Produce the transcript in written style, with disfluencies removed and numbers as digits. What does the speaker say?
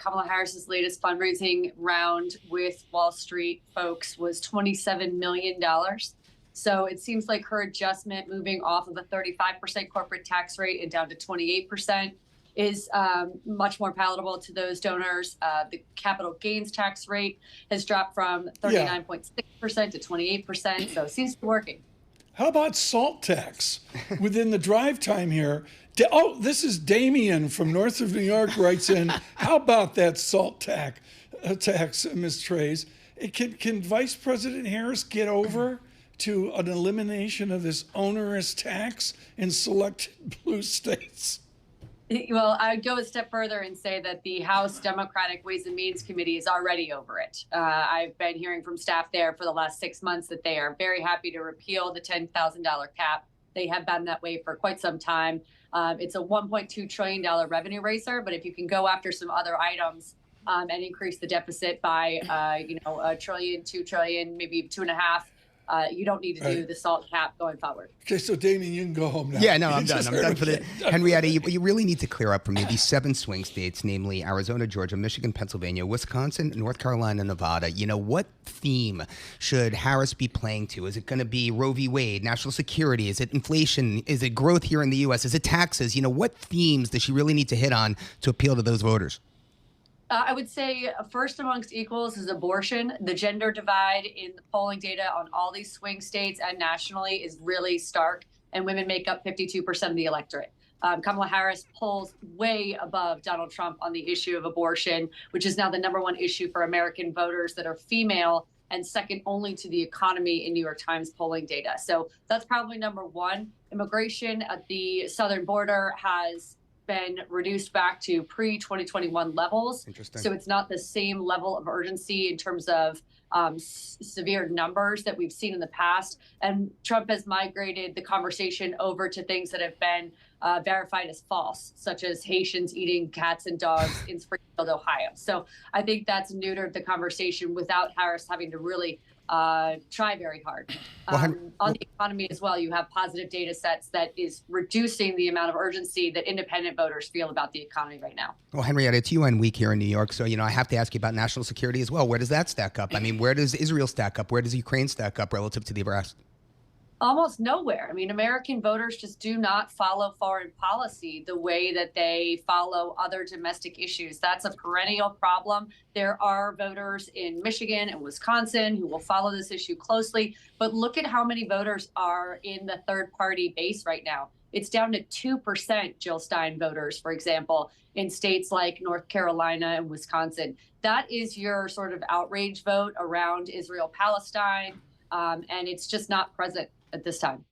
Kamala Harris's latest fundraising round with Wall Street folks was $27 million. So it seems like her adjustment moving off of a 35% corporate tax rate and down to 28% is much more palatable to those donors. The capital gains tax rate has dropped from 39.6% to 28%. So it seems to be working. How about salt tax within the drive time here? This is Damian from north of New York writes in, how about that salt tax, Ms. Treyz? Can Vice President Harris get over to an elimination of this onerous tax in select blue states? Well, I'd go a step further and say that the House Democratic Ways and Means Committee is already over it. I've been hearing from staff there for the last 6 months that they are very happy to repeal the $10,000 cap. They have been that way for quite some time. It's a $1.2 trillion revenue raiser, but if you can go after some other items and increase the deficit by, $1 trillion, $2 trillion, maybe 2.5, you don't need to do the salt cap going forward. Okay, so Damian, you can go home now. Yeah, no, I'm done. I'm done for the Henrietta. You really need to clear up for me these 7 swing states, namely Arizona, Georgia, Michigan, Pennsylvania, Wisconsin, North Carolina, Nevada. What theme should Harris be playing to? Is it going to be Roe v. Wade, national security? Is it inflation? Is it growth here in the U.S.? Is it taxes? What themes does she really need to hit on to appeal to those voters? I would say first amongst equals is abortion. The gender divide in the polling data on all these swing states and nationally is really stark, and women make up 52% of the electorate. Kamala Harris polls way above Donald Trump on the issue of abortion, which is now the #1 issue for American voters that are female and second only to the economy in New York Times polling data. So that's probably #1. Immigration at the southern border has been reduced back to pre-2021 levels. Interesting. So it's not the same level of urgency in terms of severe numbers that we've seen in the past. And Trump has migrated the conversation over to things that have been verified as false, such as Haitians eating cats and dogs in Springfield, Ohio. So I think that's neutered the conversation without Harris having to really try very hard. On the economy as well, you have positive data sets that is reducing the amount of urgency that independent voters feel about the economy right now. Well, Henrietta, it's UN week here in New York, so I have to ask you about national security as well. Where does that stack up? I mean, where does Israel stack up? Where does Ukraine stack up relative to the rest? Almost nowhere. I mean, American voters just do not follow foreign policy the way that they follow other domestic issues. That's a perennial problem. There are voters in Michigan and Wisconsin who will follow this issue closely. But look at how many voters are in the third-party base right now. It's down to 2% Jill Stein voters, for example, in states like North Carolina and Wisconsin. That is your sort of outrage vote around Israel-Palestine, and it's just not present at this time.